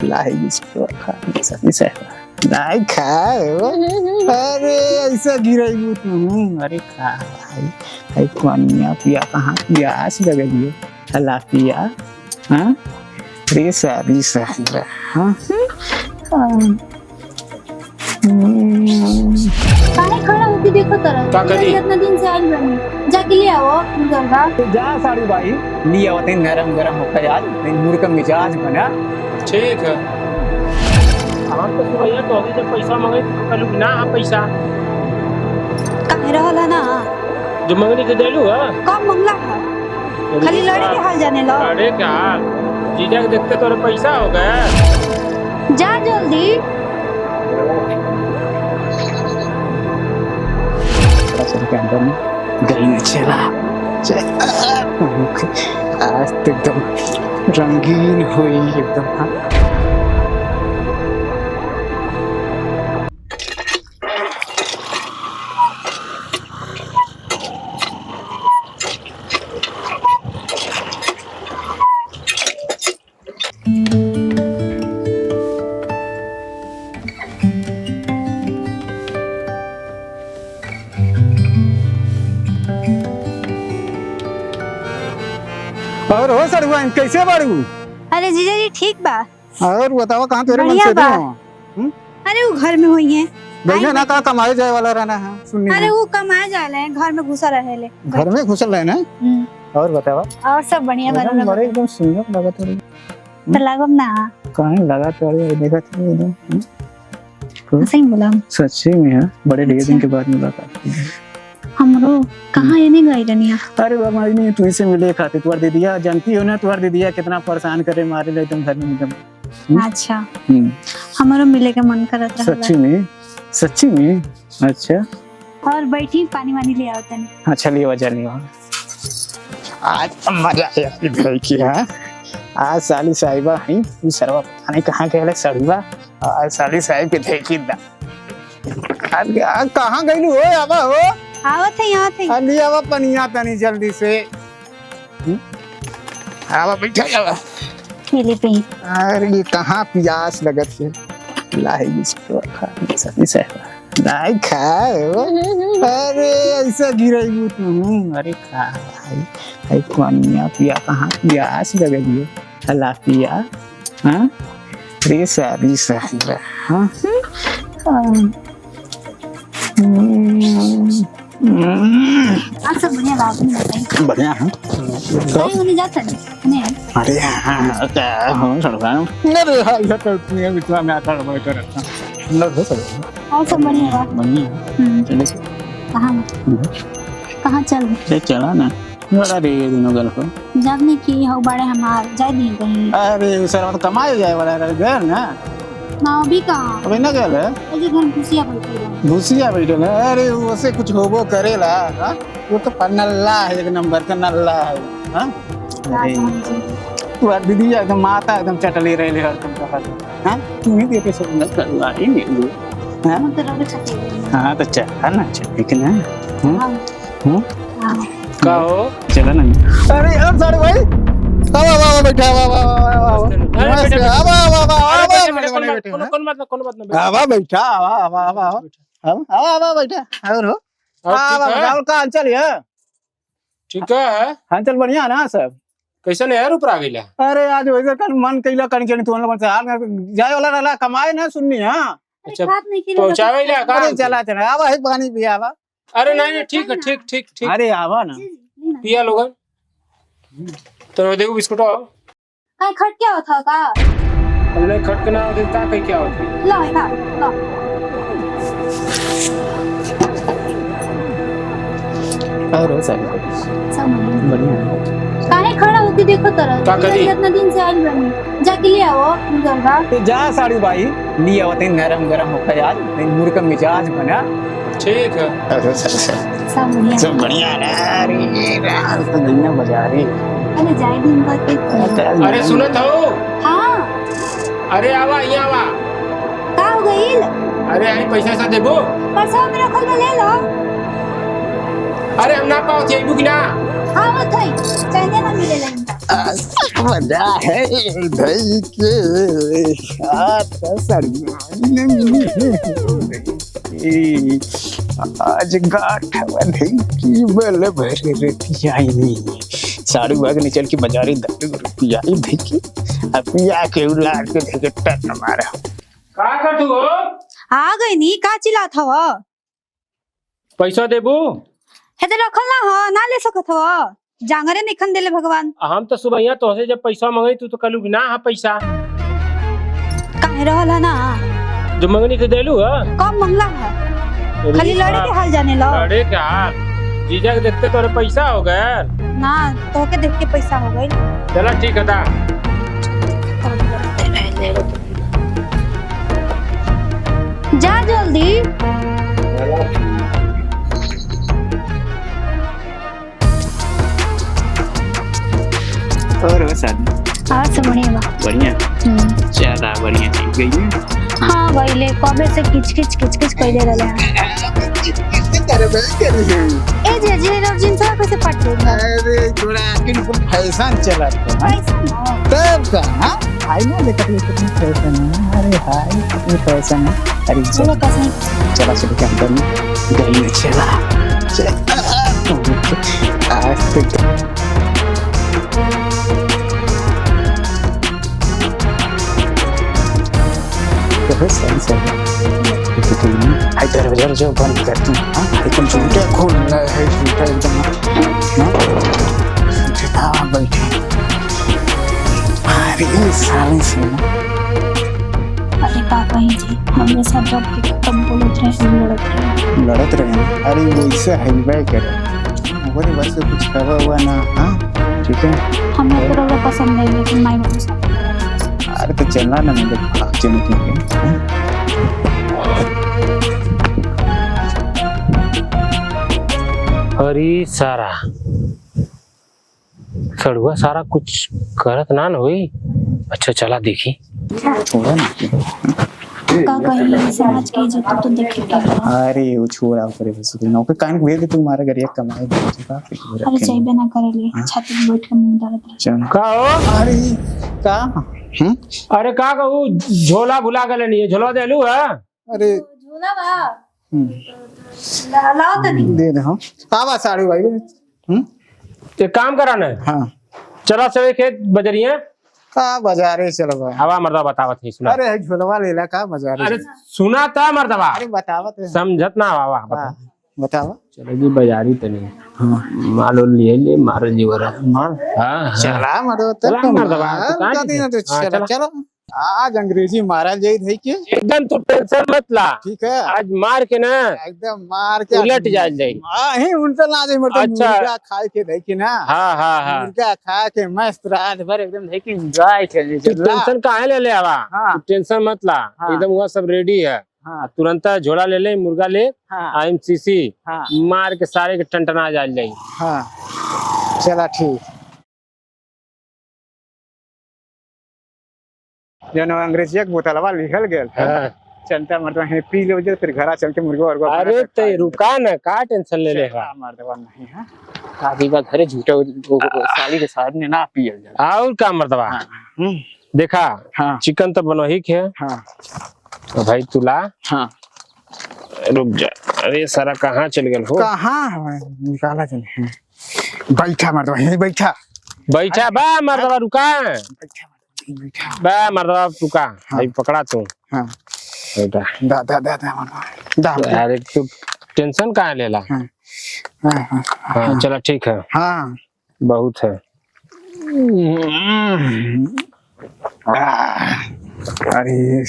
लाही इसको नहीं खाए अरे ऐसा गिराई तू अरे खा भाई पानिया पिया कहाँ प्यास लगे दिए हला पिया हाँ रे सारी सारा हाँ काहे खड़ा होके देखो तरह का करी? इतना दिन से आइल बनी जाके ले आओ मुर्गा जा साड़ी भाई लिया होते नरम गरम होकर आज मुर्गा मिजाज बना ठीक है। हमार तो भैया तो अभी जब पैसा मांगे तो कलू ना पैसा काहे रहला ना जो मांगनी के देलू है कब मंगला है खाली लड़े के हाल जाने लो अरे क्या जीजा के देखते तोरे पैसा हो गए जा जल्दी के अंदर में गई न चला आज तो एकदम रंगीन हुई एकदम हाँ और हो सड़ुआ कैसे बाड़ू अरे जीजा जी ठीक बा और बतावा कहाँ तेरे मन बढ़िया से बा। हो अरे वो घर में हुई है भैया ना कहा कमाए जाए वाला रहना है सुनने अरे में। वो कमाए जाले हैं घर में घुसा रहे ले घर में घुसल रहे ना और बतावा और सब बढ़िया एकदम बा बड़े एकदम सुंदर लगा तो तो लागब ना कहीं लगा तो अरे देखा तो एकदम सही बोला सच्ची में है बड़े ढेर दिन के बाद मुलाकात की हमरो कहाँ ये नहीं गई रनिया अरे बाबा नहीं तू से मिले खाते तुम्हार दे दिया जानती हो ना तुम्हार दे दिया कितना परेशान करे मारे ले तुम घर में एकदम अच्छा हमारो मिले के मन करत रहला सच्ची में अच्छा और बैठी पानी वानी ले आओ तनी अच्छा लियो वजह लियो आज मजा आया भाई की हाँ आज साली साहिबा है तू सरवा पता नहीं कहाँ गए सड़ुआ आज साली साहिब के देखी दा आज कहाँ गई हो आवा हो आवत है यहाँ थे अली आवा पनिया तनी जल्दी से आवा बैठा आवा खेले पे अरे ये कहाँ प्यास लगत है लाही इसको नहीं खाए अरे ऐसा गिराई तू अरे खा भाई पानिया पिया कहाँ प्यास लगे दिए हला पिया हाँ रे सारी सारा हाँ आज सब बढ़िया बात नहीं बढ़िया है कहीं होने जाता नहीं अरे हाँ क्या हो सड़का अरे हाँ ये तो तुम्हें बिचवा में आकर बैठ कर रखा लग हो सड़का और सब बढ़िया बात बढ़िया चले कहाँ चल ये चला ना बड़ा रे दिनों गल को जाने की हो बड़े हमार जाए दिन कहीं अरे उसे तो कमाए जाए वाला घर ना ना अभी कहाँ अबे ना गल है ऐसे घर घुसिया बैठी है भूसिया बैठल है अरे उसे कुछ होबो करेला हाँ वो तो नल्ला है एक नंबर का नल्ला है हाँ अरे तू दीदी एकदम माता एकदम चटली रही हर तुम कहा हाँ तू ही देखे सब न करवा ही नहीं हाँ हम तो रोड छटे हाँ तो चला ना चल के ना का हो चला ना अरे हम सारे भाई आवा आवा बैठा आवा आवा आवा बैठा आवा आवा आवा आवा आवा बैठा और हो आवा गाँव का अंचल है ठीक है अंचल बढ़िया ना सब कैसे नहर ऊपर आ गईला अरे आज वैसे कल मन कैला कन के तू मन से हाल जाए वाला रहला कमाए ना सुननी हां अच्छा पहुंचावे ला का अरे चला चला आवा है पानी पिया आवा अरे नहीं ठीक है ठीक ठीक ठीक अरे आवा ना पिया लोगन तो देखो बिस्कुट आओ कहीं खट क्या होता का हमने खटकना होते का कहीं क्या होती लो है का लो और हो सब सब बढ़िया काहे खड़ा होके देखो तरह का करी? इतना दिन से आइल बनी जाके ले आओ मुर्गा तो जा साड़ी भाई लिया होते नरम गरम होकर आज मुर्गा मिजाज बना ठीक है अरे सब बढ़िया सब बढ़िया ना अरे रात तो दुनिया बजा रही अरे जाए दिन बाद अरे सुनत हो हाँ अरे आवा यहाँ आवा का हो गईल अरे आई पैसा सा देबो परसों मेरा खल में ले लो अरे हम ना पाओ थे बुक ना हाँ वो थई चाहिए ना मिले लाइन मजा है दही के हाथ का सड़िया आज गाठ दही की बल भर रखी साड़ू बाग ने चल के बाजारे रुपया दही की पिया के उलार के देखे टन मारा का कर तू हो आ गई नी का चिल्लात हव पैसा देबू हेते रखल ना ह ना ले सकत हव जांगरे निखन देले भगवान हम तो सुबह यहाँ तोहसे जब पैसा मंगई तू तो कहलू कि ना हा पैसा काहे रहल है ना जो मंगनी तो देलू है कम मंगला है खाली लड़े के हाल जाने लो लड़े के हाल जीजा के देखते तोरे पैसा हो गए ना तो के देख के पैसा हो गई चला ठीक है दा जा जल्दी और शादी हाँ सब बढ़िया बा बढ़िया ज्यादा बढ़िया ठीक गई है हाँ गईले कबे से किच किच कइले रहले ए जे रो जींस कैसे पट गई अरे थोड़ा आखिर फुल फैशन चला था पैसा ना तब का हां आई ना देखत ये कितनी फैशन है अरे हाय कितनी फैशन है अरे चलो कैसे चला चलो क्या करनी गई चला आज तक सही सही हाय दरवाजा जो बंद कर तू हां एकदम झूठे खोल रहा है झूठा एकदम हां बैठे अरे साले से अरे पापा ही जी हमरे साथ जब के कम बोलत रहे लड़त रहे अरे वैसे हाईवे कर वो बस कुछ कहा हुआ ना हां ठीक है हमें तो लोग पसंद नहीं लेकिन माई बाबू साहब अरे तो चलना ना मेरे भाग चलने के लिए अरे सारा सड़ुआ सारा कुछ करत ना होई अच्छा चला देखी छोड़ा ना का कहीं समाज के इज्जत तो देखे के अरे वो छोड़ा करे बस नौकर कान भेज दे तुम्हारा घर एक कमाए अरे चाहिए ना करे ले छाती में बैठ के मुंह डालत रहे चल का हो अरे का अरे का कहू झोला भुला गले नहीं झोला देलू है अरे झूला बा लाओ तनी दे दे हां आवा साड़ी भाई एक काम कराना है हां चला चले खेत बजरिया का बाजारे चलो भाई हवा मर्दा बतावत है सुना अरे झोलवा लेला का बाजारे अरे सुना था मर्दवा अरे बतावत है समझत ना हवा बता बतावा चलो जी बाजारी तनी हां मालो लिए ले मार जीवरा मार हां चला मरो चला मर्दवा का दिन तो चलो चलो आज अंग्रेजी मारा जाई है के एकदम तो टेंशन मत ला ठीक है आज मार के ना एकदम मार के उलट जाए ही उनसे ना जाए मतलब अच्छा। मुर्गा खाए के देखी ना हाँ हाँ हाँ मुर्गा खा के मस्त रात भर एकदम देखी एंजॉय कर तू टेंशन काहे ले ले आवा हाँ। तू टेंशन मत ला हाँ। एकदम वह सब रेडी है हाँ तुरंत झोला ले ले मुर्गा ले हाँ आईएमसीसी हाँ मार के सारे के टंटना जाए हाँ चला ठीक जनो अंग्रेजी एक बोतलवा लिखल गेल हाँ। चलता मतलब है पी लो जे फिर घरा चल के मुर्गा और अरे ते रुका ना का टेंशन ले ले मर्दवा नहीं है शादी का घरे झूठा साली के सामने ना पियल जा और का मर्दवा देखा हाँ चिकन तो बनवही के हाँ तो भाई तुला हाँ रुक जा अरे सारा कहाँ चल गया हो कहाँ निकाला जने बैठा मर्दवा यहीं बैठा बैठा बा मर्दवा रुका बैठा बैठा बा मर्दवा रुका भाई पकड़ा तू हाँ बेटा दा दा दा दा मर्दवा दा अरे तू टेंशन कहाँ लेला हाँ हाँ हाँ चला ठीक है हाँ बहुत है अरे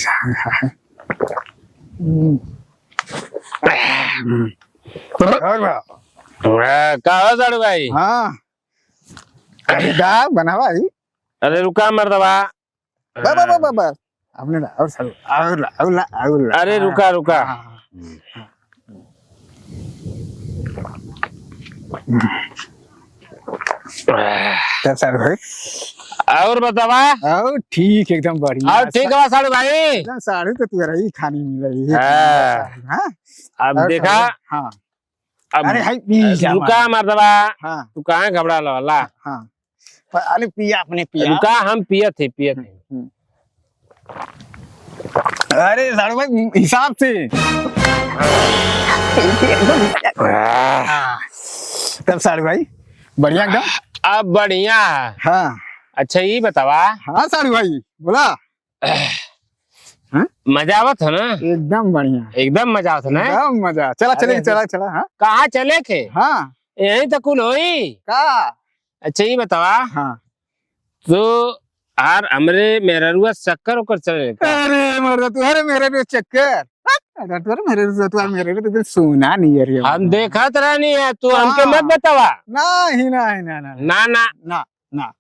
का हो साड़ू भाई हाँ अरे दा बनावा अरे रुका मर्दवा बस आपने और सारू और अरे रुका रुका तब सारू भाई और बतावा और ठीक एकदम बढ़िया और ठीक है साड़ू भाई एकदम सारू तो तेरा ही खानी मिल रही है हाँ। हाँ अब देखा हाँ अब अरे हाय पी जा रुका मर्दवा हाँ तू कहाँ घबरा ला हाँ अरे पिया अपने पिया। इनका हम पिए थे। अरे साड़ू भाई हिसाब से। तब साड़ू भाई बढ़िया एकदम। अब बढ़िया है। हाँ अच्छा ये बतावा। हाँ साड़ू भाई बोला। मजा आवत है ना? एकदम बढ़िया, एकदम मजा आवत है ना? एकदम मजा। चला चले चला चला। हाँ कहाँ चले थे? हाँ यही तो कुल होई। का। अच्छा ये बतावा। हाँ तो यार हमरे मेहरुआ चक्कर ओकर चले का? अरे मर्द तू, अरे मेरे को चक्कर। अरे तू, अरे मेरे को तो सोना नहीं है रे। हम देखत रहनी है, तू हाँ। हमके मत बतावा। नहीं नहीं ना ना ना ना ना ना।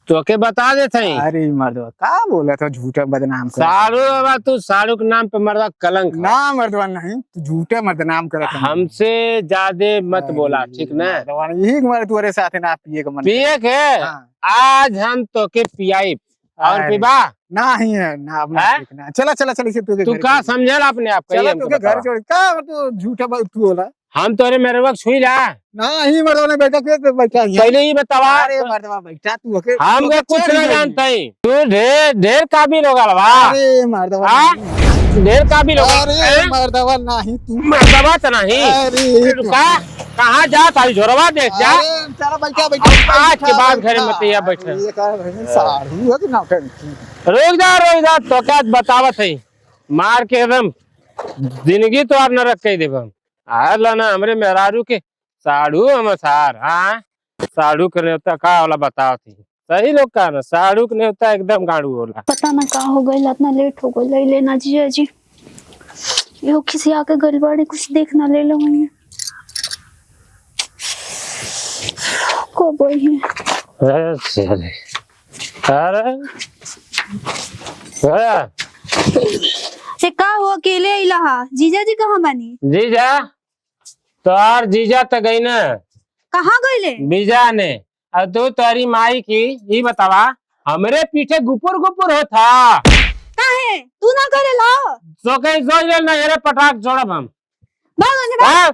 तो के बता देते हैं। अरे मर्दवा का बोला था, झूठा बदनाम कर। साड़ू बाबा, तू साड़ू के नाम पे मर्दा कलंक है। ना मर्दवा नहीं, तू झूठा बदनाम कर। हमसे ज्यादा मत बोला, ठीक ना? यही तुम्हारे तुम्हारे साथ है ना पिए का मन। पिए के हाँ। आज हम तो के पियाई और अरे, पिबा नहीं है ना अपना है? देखना। चला चला चला इसे तू का समझल अपने आप चला कहिए तू हमको के घर बतावा। छोड़ का तू झूठा बात तू बोला। हम तोरे मेरे वक्त छुई ला। नहीं मर्दवा ने बेटा के बैठा है। पहले ही बतावा। अरे मर्दवा बैठा तू के हम के कुछ नहीं जानते ही। तू ढेर ढेर काबिल होगा बा। अरे मर्दवा हाँ? ढेर काबिल होगा। अरे मर्दवा नहीं तू। मर्दवा तो नहीं। अरे तू का कहाँ जा तारी झोरवा देख जा। अरे चला बैठा बैठा। आज के बाद घरे मत या बैठे। ये कर साड़ू है कि नाटक। रुक जा तो क्या बतावत है। मार के एकदम जिंदगी तो आप न रख के देब हम। आर लाना हमरे मेहरारू के साड़ू हम सार। हाँ साड़ू के नेवता का होला बताओ थी। सही लोग का ना साड़ू के नेवता एकदम गाड़ू होला। पता ना का हो गई, इतना लेट हो गई। ले लेना जीजा जी, यो किसी आके गलबाड़ी कुछ देखना ले लो। को बोई है चले अरे से का हो अकेले इलाहा? जीजा जी कहाँ बनी? जीजा तो और जीजा तो गई ना कहाँ गईले? बीजा ने। और तू तारी माई की ये बतावा हमरे पीछे गुपुर गुपुर होता। काहे तू ना करे ला? सो कहीं सोच ले ना येरे पटाख छोड़ब हम। भाग अंदर भाग। हाँ?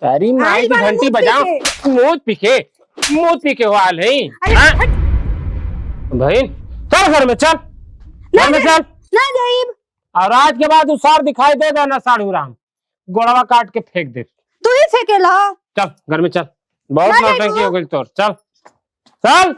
तारी माई की घंटी बजाओ। मूत पीके हो आल है। हाँ? बहन चल घर में चल। घर में चल ना जाइब। और आज के बाद उसार दिखाई दे ना साड़ू राम गोड़वा काट के फेंक दे। तू ही फेंकेला। चल घर में चल। बहुत नौटंकी हो गई तोर। चल चल।